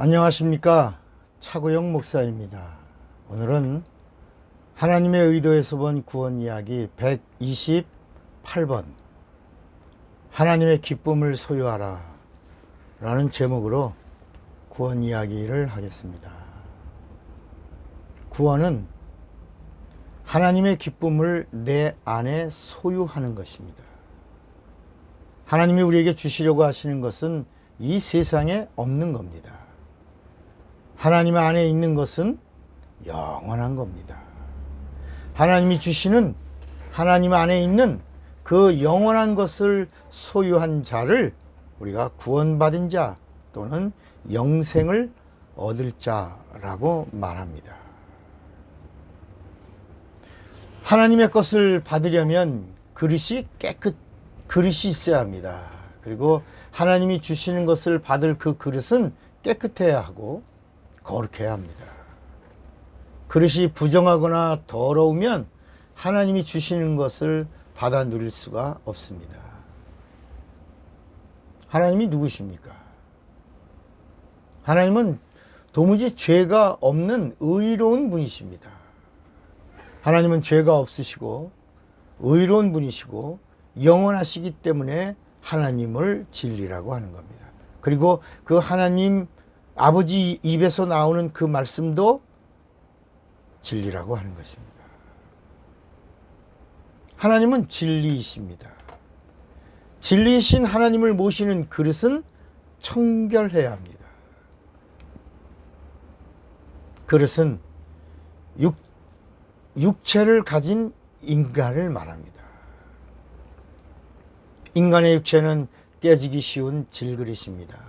안녕하십니까, 차구영 목사입니다. 오늘은 하나님의 의도에서 본 구원 이야기 128번 하나님의 기쁨을 소유하라 라는 제목으로 구원 이야기를 하겠습니다. 구원은 하나님의 기쁨을 내 안에 소유하는 것입니다. 하나님이 우리에게 주시려고 하시는 것은 이 세상에 없는 겁니다. 하나님 안에 있는 것은 영원한 겁니다. 하나님이 주시는 하나님 안에 있는 그 영원한 것을 소유한 자를 우리가 구원받은 자 또는 영생을 얻을 자라고 말합니다. 하나님의 것을 받으려면 그릇이 있어야 합니다. 그리고 하나님이 주시는 것을 받을 그 그릇은 깨끗해야 하고 거룩해야 합니다. 그릇이 부정하거나 더러우면 하나님이 주시는 것을 받아 누릴 수가 없습니다. 하나님이 누구십니까? 하나님은 도무지 죄가 없는 의로운 분이십니다. 하나님은 죄가 없으시고 의로운 분이시고 영원하시기 때문에 하나님을 진리라고 하는 겁니다. 그리고 그 하나님 아버지 입에서 나오는 그 말씀도 진리라고 하는 것입니다. 하나님은 진리이십니다. 진리이신 하나님을 모시는 그릇은 청결해야 합니다. 그릇은 육체를 가진 인간을 말합니다. 인간의 육체는 깨지기 쉬운 질그릇입니다.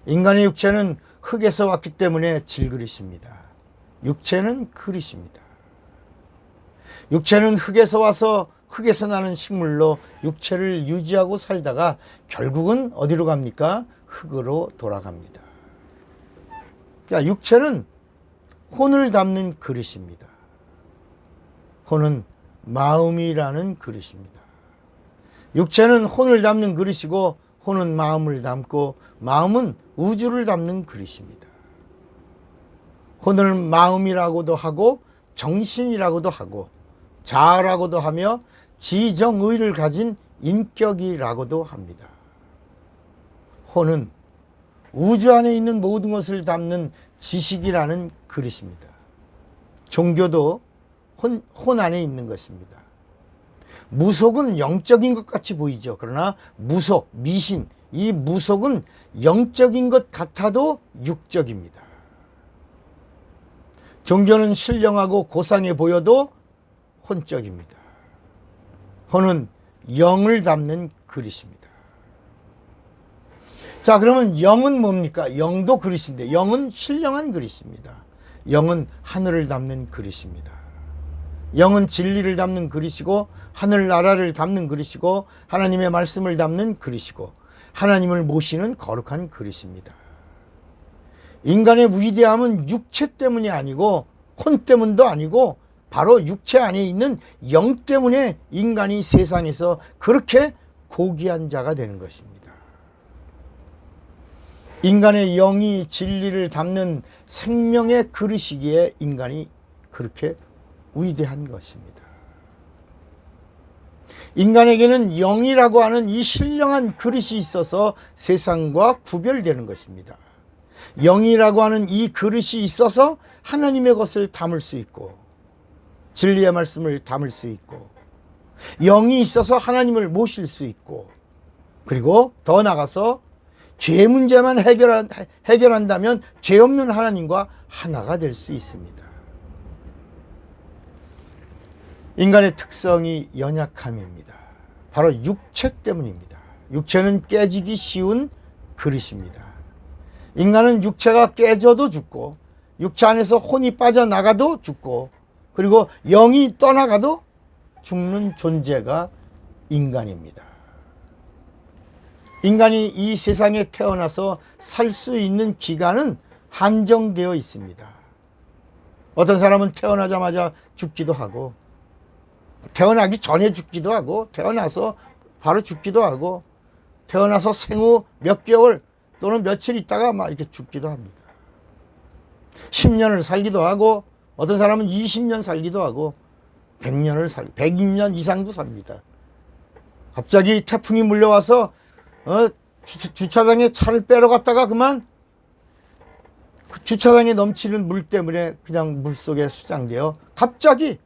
인간의 육체는 흙에서 왔기 때문에 질그릇입니다. 육체는 그릇입니다. 육체는 흙에서 와서 흙에서 나는 식물로 육체를 유지하고 살다가 결국은 어디로 갑니까? 흙으로 돌아갑니다. 그러니까 육체는 혼을 담는 그릇입니다. 혼은 마음이라는 그릇입니다. 육체는 혼을 담는 그릇이고 혼은 마음을 담고 마음은 우주를 담는 그릇입니다. 혼을 마음이라고도 하고 정신이라고도 하고 자아라고도 하며 지정의를 가진 인격이라고도 합니다. 혼은 우주 안에 있는 모든 것을 담는 지식이라는 그릇입니다. 종교도 혼 안에 있는 것입니다. 무속은 영적인 것 같이 보이죠. 그러나 무속, 미신, 이 무속은 영적인 것 같아도 육적입니다. 종교는 신령하고 고상해 보여도 혼적입니다. 혼은 영을 담는 그릇입니다. 자, 그러면 영은 뭡니까? 영도 그릇인데 영은 신령한 그릇입니다. 영은 하늘을 담는 그릇입니다. 영은 진리를 담는 그릇이고 하늘나라를 담는 그릇이고 하나님의 말씀을 담는 그릇이고 하나님을 모시는 거룩한 그릇입니다. 인간의 위대함은 육체 때문이 아니고 혼 때문도 아니고 바로 육체 안에 있는 영 때문에 인간이 세상에서 그렇게 고귀한 자가 되는 것입니다. 인간의 영이 진리를 담는 생명의 그릇이기에 인간이 그렇게 위대한 것입니다. 인간에게는 영이라고 하는 이 신령한 그릇이 있어서 세상과 구별되는 것입니다. 영이라고 하는 이 그릇이 있어서 하나님의 것을 담을 수 있고 진리의 말씀을 담을 수 있고 영이 있어서 하나님을 모실 수 있고 그리고 더 나아가서 죄 문제만 해결한다면 죄 없는 하나님과 하나가 될 수 있습니다. 인간의 특성이 연약함입니다. 바로 육체 때문입니다. 육체는 깨지기 쉬운 그릇입니다. 인간은 육체가 깨져도 죽고 육체 안에서 혼이 빠져나가도 죽고 그리고 영이 떠나가도 죽는 존재가 인간입니다. 인간이 이 세상에 태어나서 살 수 있는 기간은 한정되어 있습니다. 어떤 사람은 태어나자마자 죽기도 하고 태어나기 전에 죽기도 하고 태어나서 바로 죽기도 하고 태어나서 생후 몇 개월 또는 며칠 있다가 막 이렇게 죽기도 합니다. 10년을 살기도 하고 어떤 사람은 20년 살기도 하고 100년 이상도 삽니다. 갑자기 태풍이 물려와서 주차장에 차를 빼러 갔다가 그만 그 주차장에 넘치는 물 때문에 그냥 물속에 수장되어 갑자기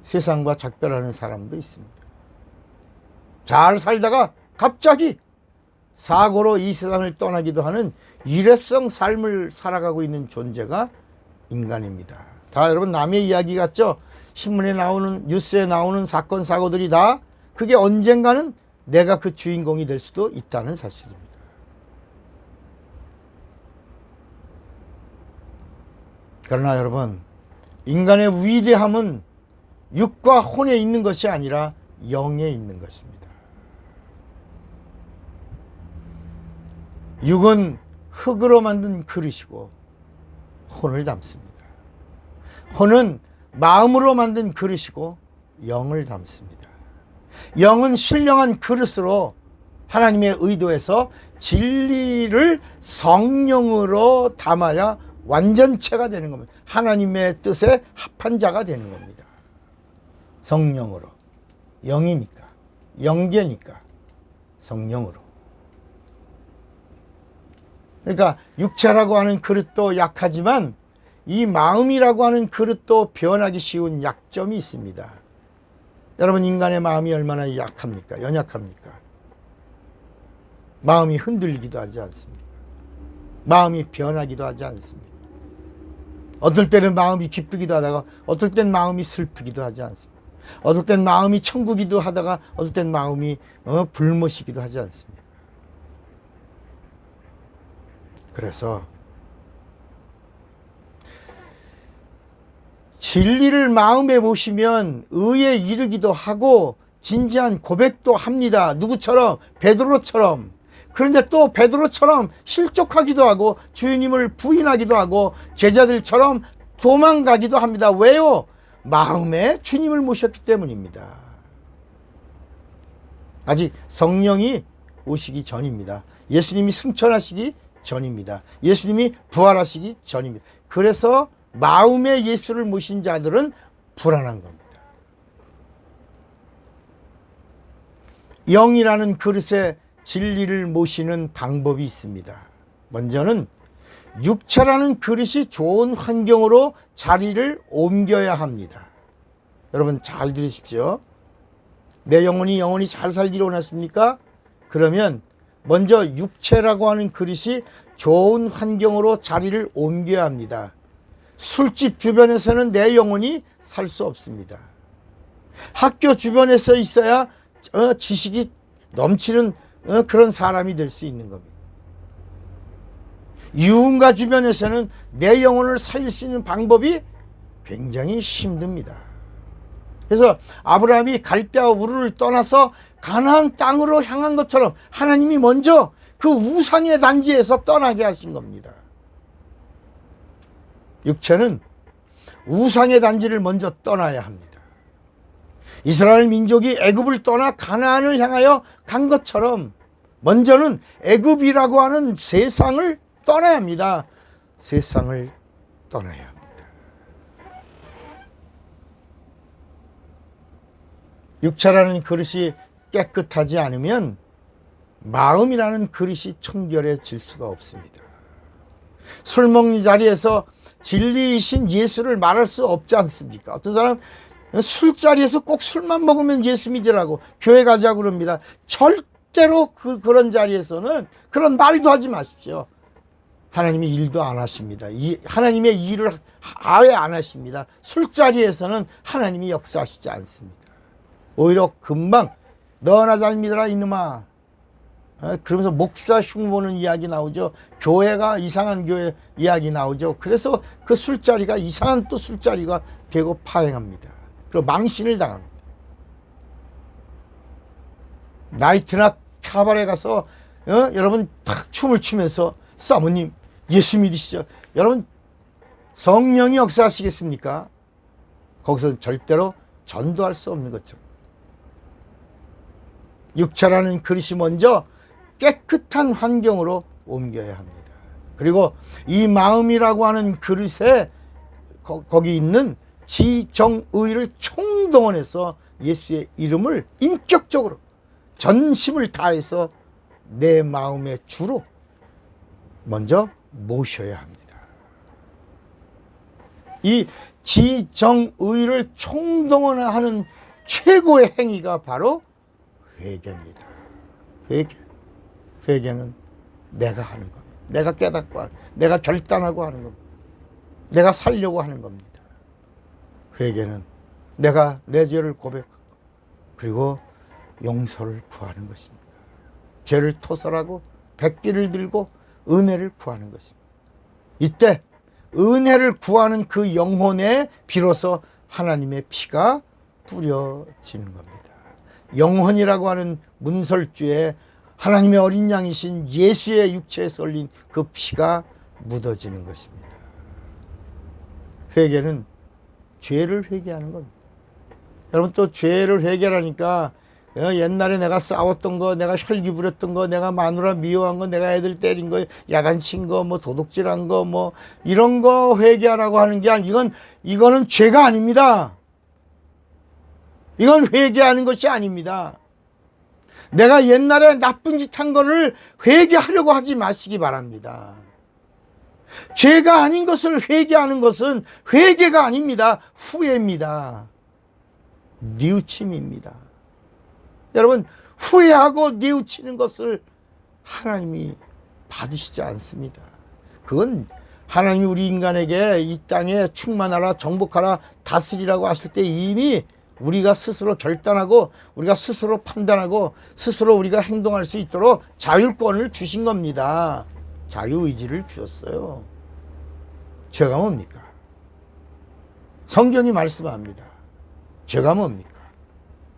세상과 작별하는 사람도 있습니다. 잘 살다가 갑자기 사고로 이 세상을 떠나기도 하는 일회성 삶을 살아가고 있는 존재가 인간입니다. 다 여러분 남의 이야기 같죠? 신문에 나오는 뉴스에 나오는 사건 사고들이 다 그게 언젠가는 내가 그 주인공이 될 수도 있다는 사실입니다. 그러나 여러분, 인간의 위대함은 육과 혼에 있는 것이 아니라 영에 있는 것입니다. 육은 흙으로 만든 그릇이고 혼을 담습니다. 혼은 마음으로 만든 그릇이고 영을 담습니다. 영은 신령한 그릇으로 하나님의 의도에서 진리를 성령으로 담아야 완전체가 되는 겁니다. 하나님의 뜻에 합한 자가 되는 겁니다. 성령으로. 영이니까. 영계니까. 성령으로. 그러니까 육체라고 하는 그릇도 약하지만 이 마음이라고 하는 그릇도 변하기 쉬운 약점이 있습니다. 여러분, 인간의 마음이 얼마나 약합니까? 연약합니까? 마음이 흔들리기도 하지 않습니다. 마음이 변하기도 하지 않습니다. 어떨 때는 마음이 기쁘기도 하다가 어떨 땐 마음이 슬프기도 하지 않습니다. 어떨 땐 마음이 천국이기도 하다가 어떨 땐 마음이 불못이기도 하지 않습니다. 그래서 진리를 마음에 모시면 의에 이르기도 하고 진지한 고백도 합니다. 누구처럼? 베드로처럼. 그런데 또 베드로처럼 실족하기도 하고 주님을 부인하기도 하고 제자들처럼 도망가기도 합니다. 왜요? 마음에 주님을 모셨기 때문입니다. 아직 성령이 오시기 전입니다. 예수님이 승천하시기 전입니다. 예수님이 부활하시기 전입니다. 그래서 마음에 예수를 모신 자들은 불안한 겁니다. 영이라는 그릇에 진리를 모시는 방법이 있습니다. 먼저는 육체라는 그릇이 좋은 환경으로 자리를 옮겨야 합니다. 여러분 잘 들으십시오. 내 영혼이 잘 살기를 원하십니까? 그러면 먼저 육체라고 하는 그릇이 좋은 환경으로 자리를 옮겨야 합니다. 술집 주변에서는 내 영혼이 살 수 없습니다. 학교 주변에서 있어야 지식이 넘치는 그런 사람이 될 수 있는 겁니다. 유흥가 주변에서는 내 영혼을 살릴 수 있는 방법이 굉장히 힘듭니다. 그래서 아브라함이 갈대아 우르를 떠나서 가나안 땅으로 향한 것처럼 하나님이 먼저 그 우상의 단지에서 떠나게 하신 겁니다. 육체는 우상의 단지를 먼저 떠나야 합니다. 이스라엘 민족이 애굽을 떠나 가나안을 향하여 간 것처럼 먼저는 애굽이라고 하는 세상을 떠나야 합니다. 세상을 떠나야 합니다. 육체라는 그릇이 깨끗하지 않으면 마음이라는 그릇이 청결해질 수가 없습니다. 술 먹는 자리에서 진리이신 예수를 말할 수 없지 않습니까? 어떤 사람 술자리에서 꼭 술만 먹으면 예수 믿으라고 교회 가자고 그럽니다. 절대로 그런 자리에서는 그런 말도 하지 마십시오. 하나님이 일도 안 하십니다. 하나님의 일을 아예 안 하십니다. 술자리에서는 하나님이 역사하시지 않습니다. 오히려 금방 너나 잘 믿어라 이놈아. 그러면서 목사 흉보는 이야기 나오죠. 교회가 이상한 교회 이야기 나오죠. 그래서 그 술자리가 이상한 또 술자리가 되고 파행합니다. 그리고 망신을 당합니다. 나이트나 카바레 가서 여러분 탁 춤을 추면서 사모님 예수 믿으시죠? 여러분 성령이 역사하시겠습니까? 거기서 절대로 전도할 수 없는 것처럼 육체라는 그릇이 먼저 깨끗한 환경으로 옮겨야 합니다. 그리고 이 마음이라고 하는 그릇에 거기 있는 지정의를 총동원해서 예수의 이름을 인격적으로 전심을 다해서 내 마음의 주로 먼저 모셔야 합니다. 이 지정의를 총동원하는 최고의 행위가 바로 회개입니다. 회개는 내가 하는 겁니다. 내가 깨닫고 내가 결단하고 하는 겁니다. 내가 살려고 하는 겁니다. 회개는 내가 내 죄를 고백하고 그리고 용서를 구하는 것입니다. 죄를 토설하고 백기를 들고 은혜를 구하는 것입니다. 이때 은혜를 구하는 그 영혼에 비로소 하나님의 피가 뿌려지는 겁니다. 영혼이라고 하는 문설주에 하나님의 어린 양이신 예수의 육체에서 흘린 그 피가 묻어지는 것입니다. 회개는 죄를 회개하는 겁니다. 여러분, 또 죄를 회개하니까 옛날에 내가 싸웠던 거, 내가 혈기 부렸던 거, 내가 마누라 미워한 거, 내가 애들 때린 거, 야단친 거, 뭐 도둑질한 거, 뭐 이런 거 회개하라고 하는 게 아니고 이거는 죄가 아닙니다. 이건 회개하는 것이 아닙니다. 내가 옛날에 나쁜 짓 한 거를 회개하려고 하지 마시기 바랍니다. 죄가 아닌 것을 회개하는 것은 회개가 아닙니다. 후회입니다. 뉘우침입니다. 여러분, 후회하고 뉘우치는 것을 하나님이 받으시지 않습니다. 그건 하나님이 우리 인간에게 이 땅에 충만하라, 정복하라, 다스리라고 하실 때 이미 우리가 스스로 결단하고 우리가 스스로 판단하고 스스로 우리가 행동할 수 있도록 자율권을 주신 겁니다. 자유의지를 주셨어요. 죄가 뭡니까? 성경이 말씀합니다. 죄가 뭡니까?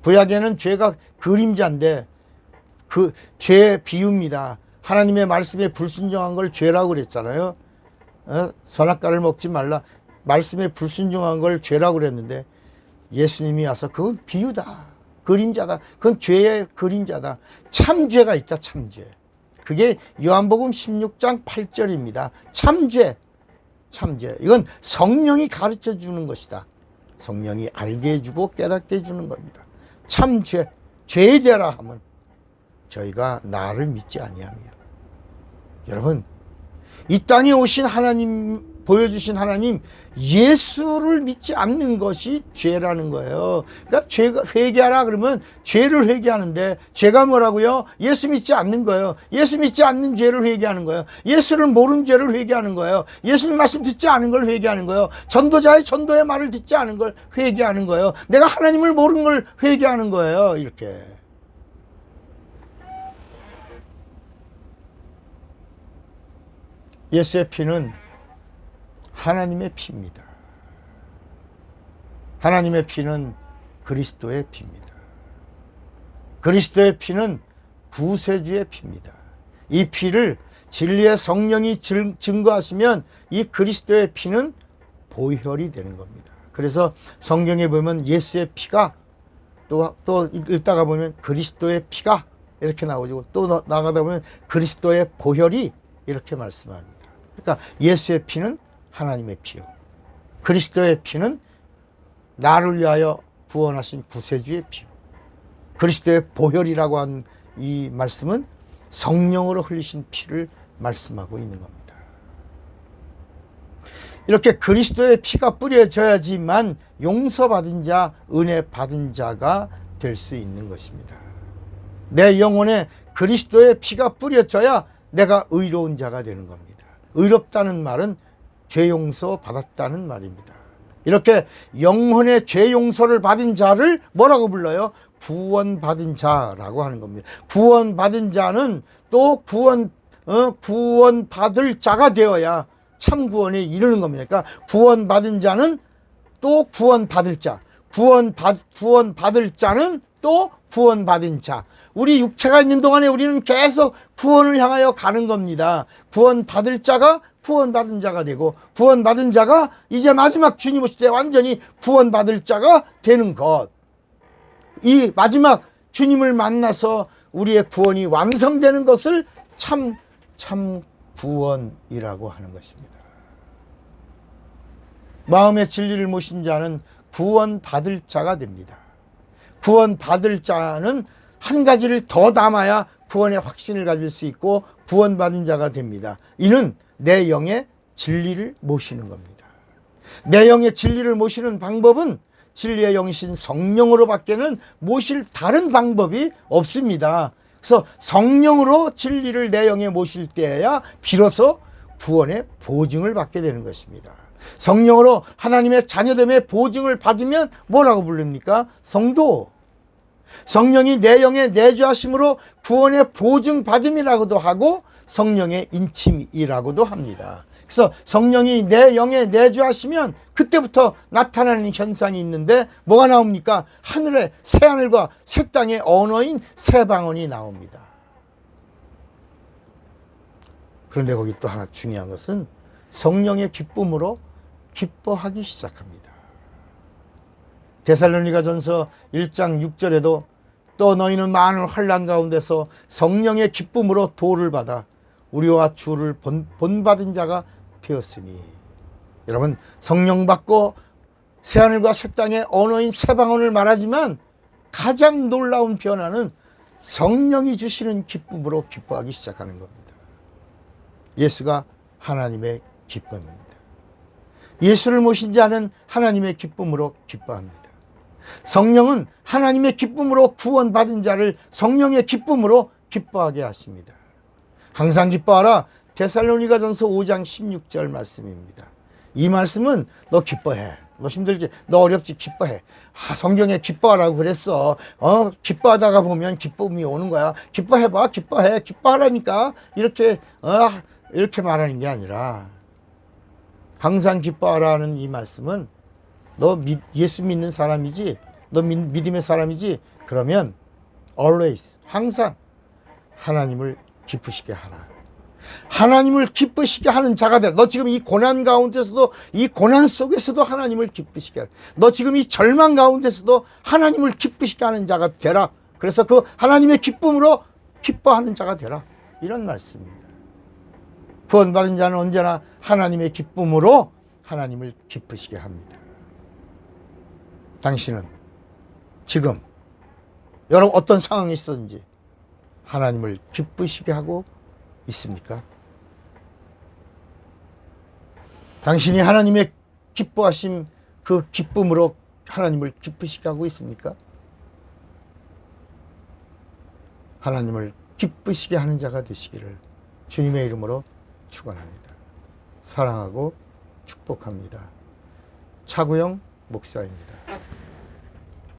구약에는 죄가 그림자인데 그 죄 비유입니다. 하나님의 말씀에 불순종한 걸 죄라고 그랬잖아요. 선악과를 먹지 말라. 말씀에 불순종한 걸 죄라고 그랬는데 예수님이 와서 그건 비유다. 그림자다. 그건 죄의 그림자다. 참죄가 있다. 참죄. 그게 요한복음 16장 8절입니다. 참죄. 이건 성령이 가르쳐 주는 것이다. 성령이 알게 해주고 깨닫게 해주는 겁니다. 참죄. 죄되라 하면 저희가 나를 믿지 아니하며. 여러분, 이 땅에 오신 하나님, 보여주신 하나님 예수를 믿지 않는 것이 죄라는 거예요. 그러니까 죄가 회개하라 그러면 죄를 회개하는데 죄가 뭐라고요? 예수 믿지 않는 거예요. 예수 믿지 않는 죄를 회개하는 거예요. 예수를 모르는 죄를 회개하는 거예요. 예수님 말씀 듣지 않은 걸 회개하는 거예요. 전도의 말을 듣지 않은 걸 회개하는 거예요. 내가 하나님을 모르는 걸 회개하는 거예요. 이렇게. 예수의 피는 하나님의 피입니다. 하나님의 피는 그리스도의 피입니다. 그리스도의 피는 구세주의 피입니다. 이 피를 진리의 성령이 증거하시면 이 그리스도의 피는 보혈이 되는 겁니다. 그래서 성경에 보면 예수의 피가 또 읽다가 보면 그리스도의 피가 이렇게 나오고 또 나가다 보면 그리스도의 보혈이 이렇게 말씀합니다. 그러니까 예수의 피는 하나님의 피요. 그리스도의 피는 나를 위하여 구원하신 구세주의 피요. 그리스도의 보혈이라고 한 이 말씀은 성령으로 흘리신 피를 말씀하고 있는 겁니다. 이렇게 그리스도의 피가 뿌려져야지만 용서받은 자, 은혜 받은 자가 될 수 있는 것입니다. 내 영혼에 그리스도의 피가 뿌려져야 내가 의로운 자가 되는 겁니다. 의롭다는 말은 죄 용서 받았다는 말입니다. 이렇게 영혼의 죄 용서를 받은 자를 뭐라고 불러요? 구원받은 자라고 하는 겁니다. 구원받은 자는 또 구원받을 자가 되어야 참 구원에 이르는 겁니다. 그러니까 구원받은 자는 또 구원받을 자, 구원받을 자는 또 구원받은 자. 우리 육체가 있는 동안에 우리는 계속 구원을 향하여 가는 겁니다. 구원받을 자가 구원받은 자가 되고 구원받은 자가 이제 마지막 주님 오실 때 완전히 구원받을 자가 되는 것. 이 마지막 주님을 만나서 우리의 구원이 완성되는 것을 참 구원이라고 하는 것입니다. 마음의 진리를 모신 자는 구원받을 자가 됩니다. 구원받을 자는 한 가지를 더 담아야 구원의 확신을 가질 수 있고 구원받은 자가 됩니다. 이는 내 영의 진리를 모시는 겁니다. 내 영의 진리를 모시는 방법은 진리의 영이신 성령으로 밖에는 모실 다른 방법이 없습니다. 그래서 성령으로 진리를 내 영에 모실 때야 비로소 구원의 보증을 받게 되는 것입니다. 성령으로 하나님의 자녀됨의 보증을 받으면 뭐라고 부릅니까? 성도. 성령이 내 영에 내주하심으로 구원의 보증받음이라고도 하고 성령의 인침이라고도 합니다. 그래서 성령이 내 영에 내주하시면 그때부터 나타나는 현상이 있는데 뭐가 나옵니까? 하늘에 새하늘과 새 땅의 언어인 새 방언이 나옵니다. 그런데 거기 또 하나 중요한 것은 성령의 기쁨으로 기뻐하기 시작합니다. 데살로니가전서 1장 6절에도 또 너희는 많은 환난 가운데서 성령의 기쁨으로 도를 받아 우리와 주를 본받은 자가 되었으니. 여러분, 성령 받고 새하늘과 새 땅의 언어인 새 방언을 말하지만 가장 놀라운 변화는 성령이 주시는 기쁨으로 기뻐하기 시작하는 겁니다. 예수가 하나님의 기쁨입니다. 예수를 모신 자는 하나님의 기쁨으로 기뻐합니다. 성령은 하나님의 기쁨으로 구원받은 자를 성령의 기쁨으로 기뻐하게 하십니다. 항상 기뻐하라. 데살로니가전서 5장 16절 말씀입니다. 이 말씀은 너 기뻐해. 너 힘들지? 너 어렵지? 기뻐해. 성경에 기뻐하라고 그랬어. 기뻐하다가 보면 기쁨이 오는 거야. 기뻐해봐. 기뻐해. 기뻐하라니까. 이렇게 말하는 게 아니라 항상 기뻐하라는 이 말씀은 너 예수 믿는 사람이지? 너 믿음의 사람이지? 그러면 always, 항상 하나님을 기쁘시게 하라. 하나님을 기쁘시게 하는 자가 되라. 너 지금 이 고난 가운데서도, 이 고난 속에서도 하나님을 기쁘시게 하라. 너 지금 이 절망 가운데서도 하나님을 기쁘시게 하는 자가 되라. 그래서 그 하나님의 기쁨으로 기뻐하는 자가 되라. 이런 말씀입니다. 구원받은 자는 언제나 하나님의 기쁨으로 하나님을 기쁘시게 합니다. 당신은 지금 여러분 어떤 상황이 있었는지 하나님을 기쁘시게 하고 있습니까? 당신이 하나님의 기뻐하심 그 기쁨으로 하나님을 기쁘시게 하고 있습니까? 하나님을 기쁘시게 하는 자가 되시기를 주님의 이름으로 축원합니다. 사랑하고 축복합니다. 차구영 목사입니다.